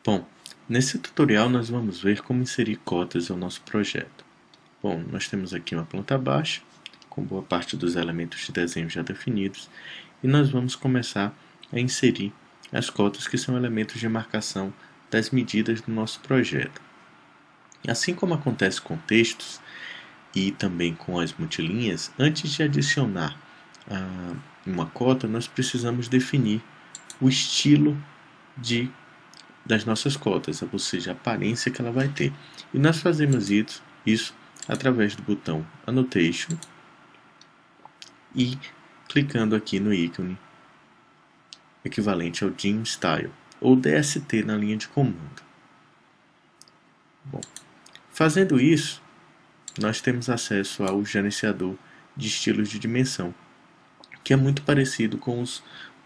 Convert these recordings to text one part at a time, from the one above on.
Bom, nesse tutorial nós vamos ver como inserir cotas ao nosso projeto. Bom, nós temos aqui uma planta baixa, com boa parte dos elementos de desenho já definidos, e nós vamos começar a inserir as cotas que são elementos de marcação das medidas do nosso projeto. Assim como acontece com textos e também com as multilinhas, antes de adicionar uma cota, nós precisamos definir o estilo das nossas cotas, ou seja, a aparência que ela vai ter. E nós fazemos isso através do botão Annotation e clicando aqui no ícone equivalente ao Dim Style, ou DST na linha de comando. Bom, fazendo isso, nós temos acesso ao gerenciador de estilos de dimensão, que é muito parecido com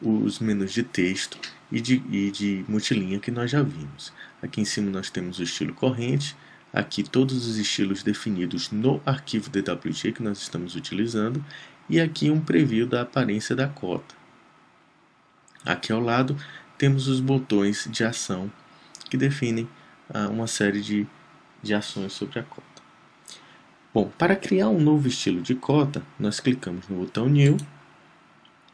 os menus de texto e de multilinha que nós já vimos. Aqui em cima nós temos o estilo corrente, aqui todos os estilos definidos no arquivo DWG que nós estamos utilizando, e aqui um preview da aparência da cota. Aqui ao lado temos os botões de ação que definem uma série de ações sobre a cota. Bom, para criar um novo estilo de cota, nós clicamos no botão New,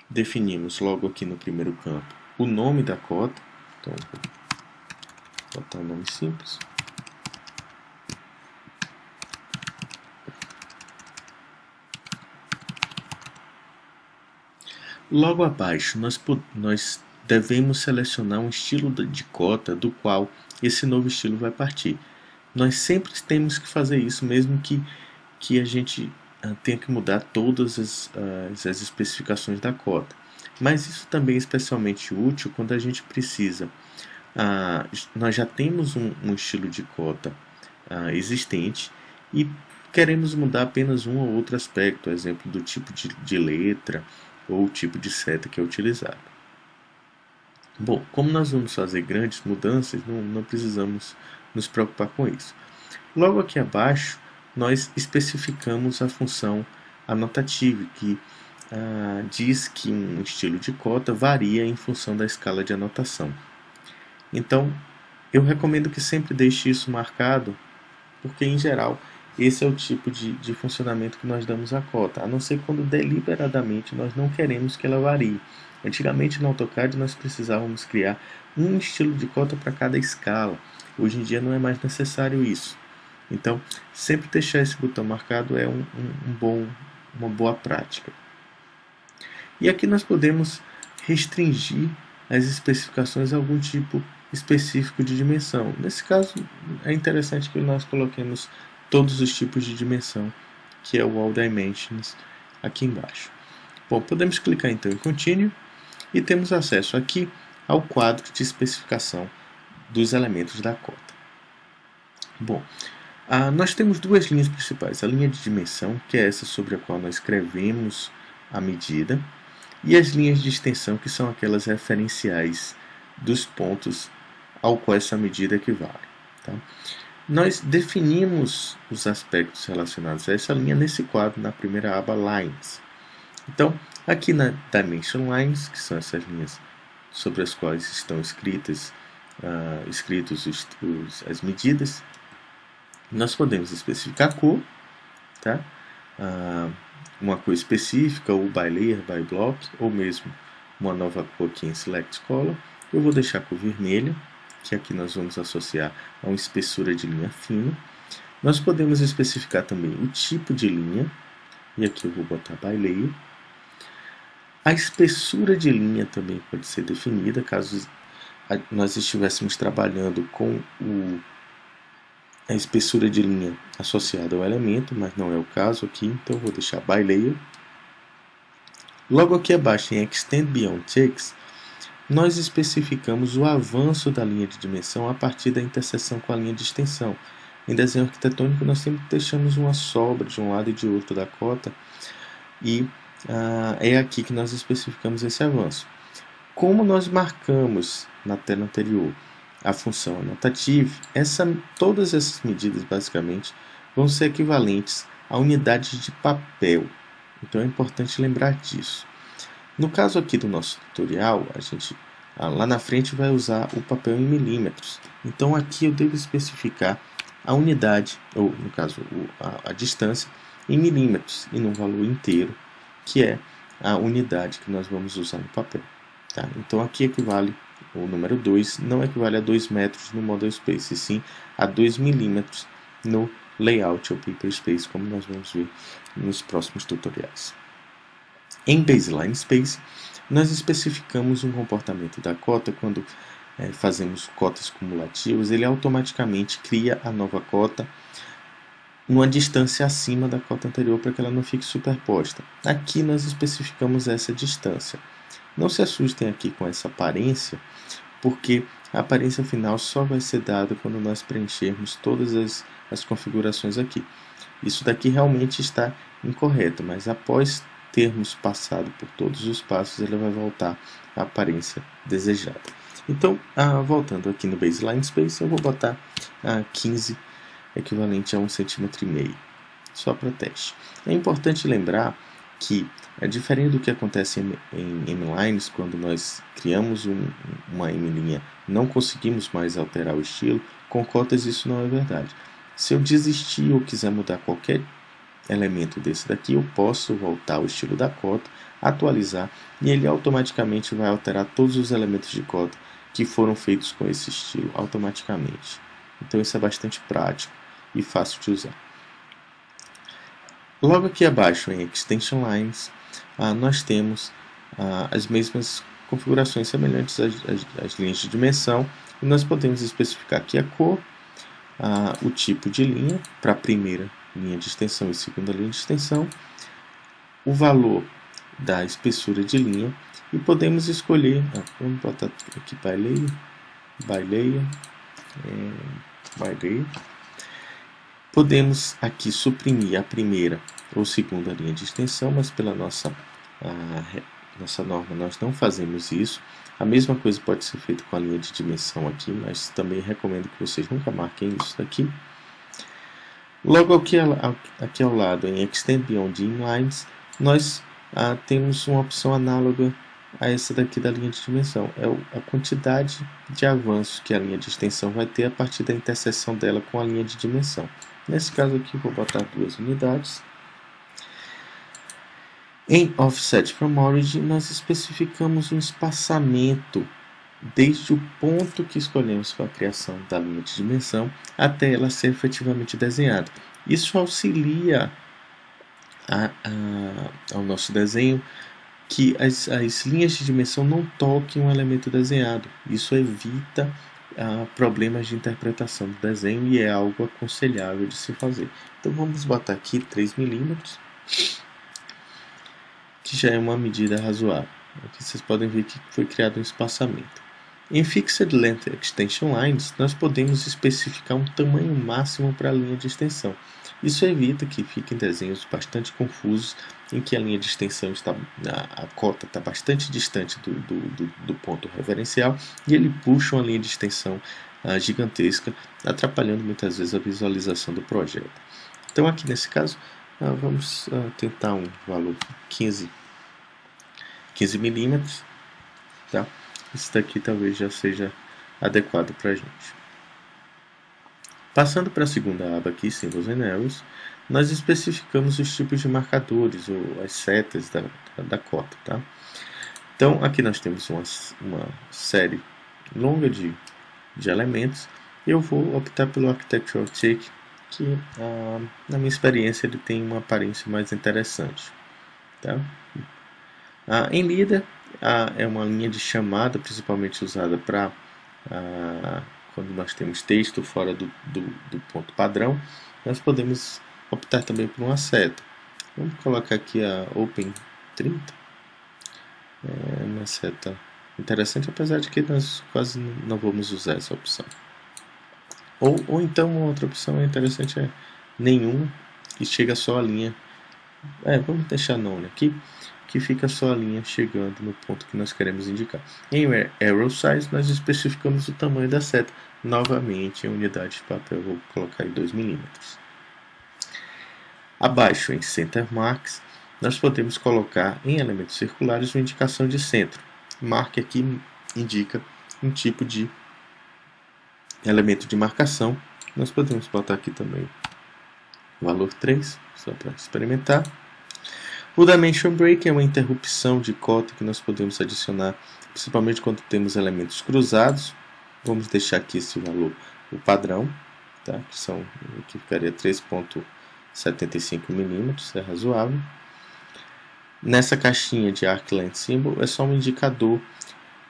definimos logo aqui no primeiro campo o nome da cota, então vou botar um nome simples. Logo abaixo, nós devemos selecionar um estilo de cota do qual esse novo estilo vai partir. Nós sempre temos que fazer isso, mesmo que a gente tenha que mudar todas as especificações da cota. Mas isso também é especialmente útil quando a gente precisa. Nós já temos um estilo de cota existente e queremos mudar apenas um ou outro aspecto, exemplo do tipo de letra ou o tipo de seta que é utilizado. Bom, como nós vamos fazer grandes mudanças, não precisamos nos preocupar com isso. Logo aqui abaixo, nós especificamos a função annotative, que diz que um estilo de cota varia em função da escala de anotação. Então, eu recomendo que sempre deixe isso marcado, porque em geral esse é o tipo de funcionamento que nós damos à cota, a não ser quando deliberadamente nós não queremos que ela varie. Antigamente no AutoCAD nós precisávamos criar um estilo de cota para cada escala. Hoje em dia não é mais necessário isso. Então, sempre deixar esse botão marcado é uma boa prática. E aqui nós podemos restringir as especificações a algum tipo específico de dimensão. Nesse caso, é interessante que nós coloquemos todos os tipos de dimensão, que é o All Dimensions, aqui embaixo. Bom, podemos clicar então em Continue e temos acesso aqui ao quadro de especificação dos elementos da cota. Bom, nós temos duas linhas principais, a linha de dimensão, que é essa sobre a qual nós escrevemos a medida, e as linhas de extensão, que são aquelas referenciais dos pontos ao qual essa medida equivale. Tá? Nós definimos os aspectos relacionados a essa linha nesse quadro, na primeira aba Lines. Então, aqui na Dimension Lines, que são essas linhas sobre as quais estão escritos as medidas, nós podemos especificar a cor, tá? Uma cor específica, ou by layer, by block, ou mesmo uma nova cor aqui em Select Color. Eu vou deixar a cor vermelha, que aqui nós vamos associar a uma espessura de linha fina. Nós podemos especificar também o tipo de linha, e aqui eu vou botar by layer. A espessura de linha também pode ser definida, caso nós estivéssemos trabalhando com a espessura de linha associada ao elemento, mas não é o caso aqui, então eu vou deixar by layer. Logo aqui abaixo em Extend Beyond Text, nós especificamos o avanço da linha de dimensão a partir da interseção com a linha de extensão. Em desenho arquitetônico nós sempre deixamos uma sobra de um lado e de outro da cota, e é aqui que nós especificamos esse avanço. Como nós marcamos na tela anterior a função annotative, todas essas medidas basicamente vão ser equivalentes a unidades de papel. Então é importante lembrar disso. No caso aqui do nosso tutorial, a gente lá na frente vai usar o papel em milímetros. Então aqui eu devo especificar a unidade, ou no caso a distância, em milímetros e no valor inteiro, que é a unidade que nós vamos usar no papel. Tá? Então aqui equivale, o número 2 não equivale a 2 metros no Model Space, e sim a 2 milímetros no Layout ou Paper Space, como nós vamos ver nos próximos tutoriais. Em Baseline Space, nós especificamos um comportamento da cota quando fazemos cotas cumulativas, ele automaticamente cria a nova cota numa distância acima da cota anterior para que ela não fique superposta. Aqui nós especificamos essa distância. Não se assustem aqui com essa aparência, porque a aparência final só vai ser dada quando nós preenchermos todas as configurações aqui. Isso daqui realmente está incorreto, mas após termos passado por todos os passos, ele vai voltar à aparência desejada. Então, voltando aqui no Baseline Space, eu vou botar 15, equivalente a 1,5 cm, só para teste. É importante lembrar que, diferente do que acontece em M-Lines, quando nós criamos uma M-linha, não conseguimos mais alterar o estilo, com cotas isso não é verdade. Se eu desistir ou quiser mudar qualquer elemento desse daqui, eu posso voltar ao estilo da cota, atualizar, e ele automaticamente vai alterar todos os elementos de cota que foram feitos com esse estilo, automaticamente. Então isso é bastante prático e fácil de usar. Logo aqui abaixo, em Extension Lines, nós temos as mesmas configurações semelhantes às linhas de dimensão, e nós podemos especificar aqui a cor, o tipo de linha, para a primeira linha de extensão e segunda linha de extensão, o valor da espessura de linha, e podemos escolher, vamos botar aqui by layer. Podemos aqui suprimir a primeira ou segunda linha de extensão, mas pela nossa norma nós não fazemos isso. A mesma coisa pode ser feita com a linha de dimensão aqui, mas também recomendo que vocês nunca marquem isso daqui. Logo aqui ao lado, em Extend Beyond Inlines, nós temos uma opção análoga a essa daqui da linha de dimensão. É a quantidade de avanço que a linha de extensão vai ter a partir da interseção dela com a linha de dimensão. Nesse caso aqui, vou botar 2 unidades. Em Offset from Origin, nós especificamos um espaçamento desde o ponto que escolhemos para a criação da linha de dimensão até ela ser efetivamente desenhada. Isso auxilia ao nosso desenho que as linhas de dimensão não toquem um elemento desenhado. Isso evita problemas de interpretação do desenho e é algo aconselhável de se fazer. Então vamos botar aqui 3 milímetros, que já é uma medida razoável. Aqui vocês podem ver que foi criado um espaçamento. Em Fixed Length Extension Lines, nós podemos especificar um tamanho máximo para a linha de extensão. Isso evita que fiquem desenhos bastante confusos, em que a linha de extensão a cota está bastante distante do ponto referencial, e ele puxa uma linha de extensão gigantesca, atrapalhando muitas vezes a visualização do projeto. Então aqui nesse caso, vamos tentar um valor 15 milímetros, tá? Isso daqui talvez já seja adequado para a gente. Passando para a segunda aba aqui, Symbols and Arrows, nós especificamos os tipos de marcadores ou as setas da cota. Tá? Então aqui nós temos uma série longa de elementos. Eu vou optar pelo Architectural Tick, que na minha experiência ele tem uma aparência mais interessante. Tá? Em Leader, é uma linha de chamada principalmente usada para quando nós temos texto fora do ponto padrão. Nós podemos optar também por uma seta. Vamos colocar aqui a Open 30. É uma seta interessante, apesar de que nós quase não vamos usar essa opção. Ou então uma outra opção interessante é nenhuma, que chega só a linha. Vamos deixar none aqui, que fica só a linha chegando no ponto que nós queremos indicar. Em Arrow Size, nós especificamos o tamanho da seta, novamente em unidade de papel, vou colocar em 2 milímetros. Abaixo, em Center Marks, nós podemos colocar em elementos circulares uma indicação de centro. Marque aqui indica um tipo de elemento de marcação. Nós podemos botar aqui também o valor 3, só para experimentar. O Dimension Break é uma interrupção de cota que nós podemos adicionar, principalmente quando temos elementos cruzados. Vamos deixar aqui esse valor, o padrão, tá? Que ficaria 3,75 mm, é razoável. Nessa caixinha de Arc Length Symbol é só um indicador.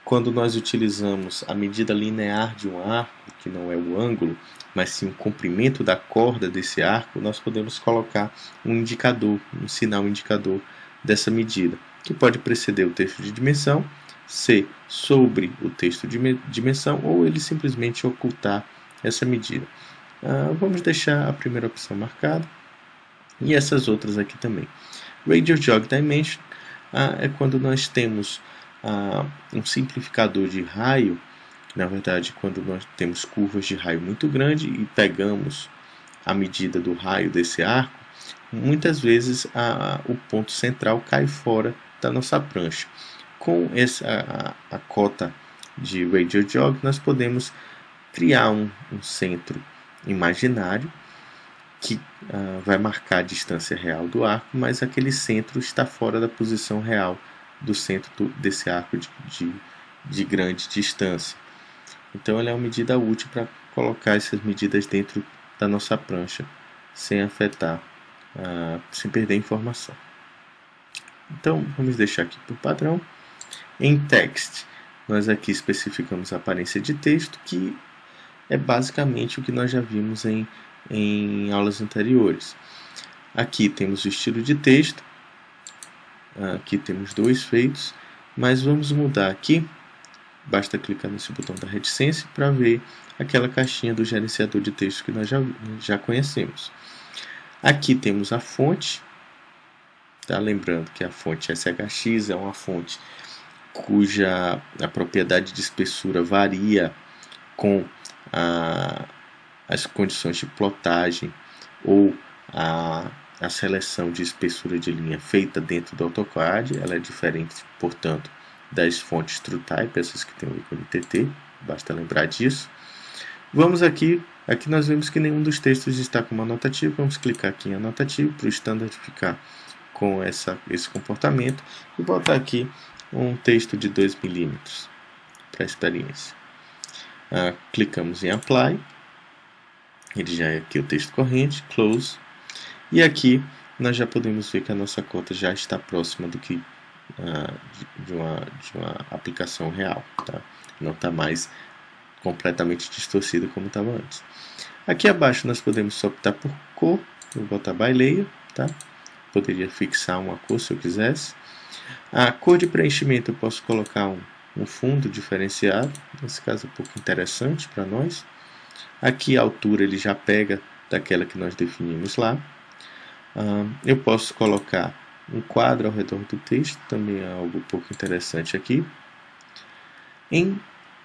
Quando nós utilizamos a medida linear de um arco, que não é o ângulo, mas sim o comprimento da corda desse arco, nós podemos colocar um indicador, um sinal indicador dessa medida, que pode preceder o texto de dimensão, ser sobre o texto de dimensão, ou ele simplesmente ocultar essa medida. Vamos deixar a primeira opção marcada, e essas outras aqui também. Radial Jog Dimension é quando nós temos um simplificador de raio. Na verdade, quando nós temos curvas de raio muito grande e pegamos a medida do raio desse arco, muitas vezes o ponto central cai fora da nossa prancha. Com a cota de Radial Jog, nós podemos criar um centro imaginário que vai marcar a distância real do arco, mas aquele centro está fora da posição real do centro desse arco de grande distância. Então ela é uma medida útil para colocar essas medidas dentro da nossa prancha, sem afetar, sem perder informação. Então vamos deixar aqui por padrão. Em text, nós aqui especificamos a aparência de texto, que é basicamente o que nós já vimos em aulas anteriores. Aqui temos o estilo de texto, aqui temos dois feitos, mas vamos mudar aqui. Basta clicar nesse botão da reticência para ver aquela caixinha do gerenciador de texto que nós já conhecemos. Aqui temos a fonte, tá? Lembrando que a fonte SHX é uma fonte cuja a propriedade de espessura varia com as condições de plotagem ou a seleção de espessura de linha feita dentro do AutoCAD. Ela é diferente, portanto, das fontes TrueType, essas que tem o ícone TT, basta lembrar disso. Vamos aqui nós vemos que nenhum dos textos está com uma anotativo. Vamos clicar aqui em anotativo para o standard ficar com esse comportamento e botar aqui um texto de 2 mm para a experiência. Clicamos em Apply, ele já é aqui o texto corrente, Close, e aqui nós já podemos ver que a nossa cota já está próxima do que de uma aplicação real, tá? Não está mais completamente distorcida como estava antes. Aqui abaixo nós podemos optar por cor, vou botar by layer, tá? Poderia fixar uma cor se eu quisesse. A cor de preenchimento eu posso colocar um fundo diferenciado, nesse caso é um pouco interessante para nós. Aqui a altura ele já pega daquela que nós definimos lá. Eu posso colocar um quadro ao redor do texto, também é algo um pouco interessante aqui.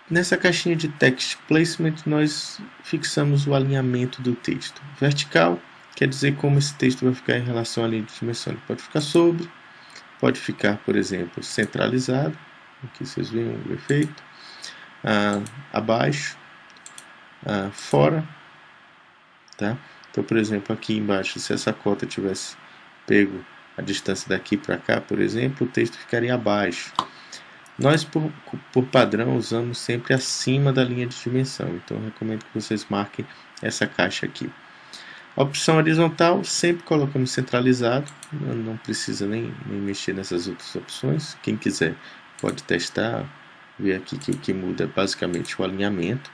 Nessa caixinha de Text Placement nós fixamos o alinhamento do texto. Vertical quer dizer como esse texto vai ficar em relação à linha de dimensão. Ele pode ficar sobre, pode ficar, por exemplo, centralizado. Aqui vocês veem o efeito. Abaixo, fora, tá? Então, por exemplo, aqui embaixo, se essa cota tivesse pego a distância daqui para cá, por exemplo, o texto ficaria abaixo. Nós, por padrão, usamos sempre acima da linha de dimensão. Então, eu recomendo que vocês marquem essa caixa aqui. A opção horizontal, sempre colocamos centralizado. Não precisa nem mexer nessas outras opções. Quem quiser pode testar, ver aqui que o que muda é basicamente o alinhamento.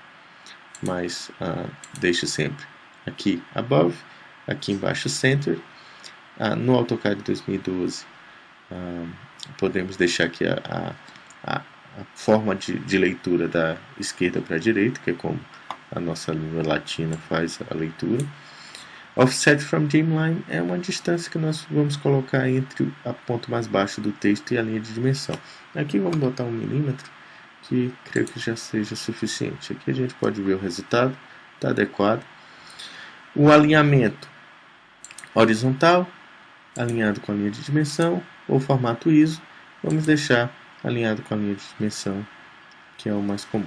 Mas deixe sempre aqui above, aqui embaixo center. No AutoCAD 2012 podemos deixar aqui a forma de leitura da esquerda para a direita, que é como a nossa língua latina faz a leitura. Offset from Limline é uma distância que nós vamos colocar entre o ponto mais baixo do texto e a linha de dimensão. Aqui vamos botar 1 mm, que creio que já seja suficiente. Aqui a gente pode ver o resultado, está adequado. O alinhamento horizontal, alinhado com a linha de dimensão, ou formato ISO, vamos deixar alinhado com a linha de dimensão, que é o mais comum.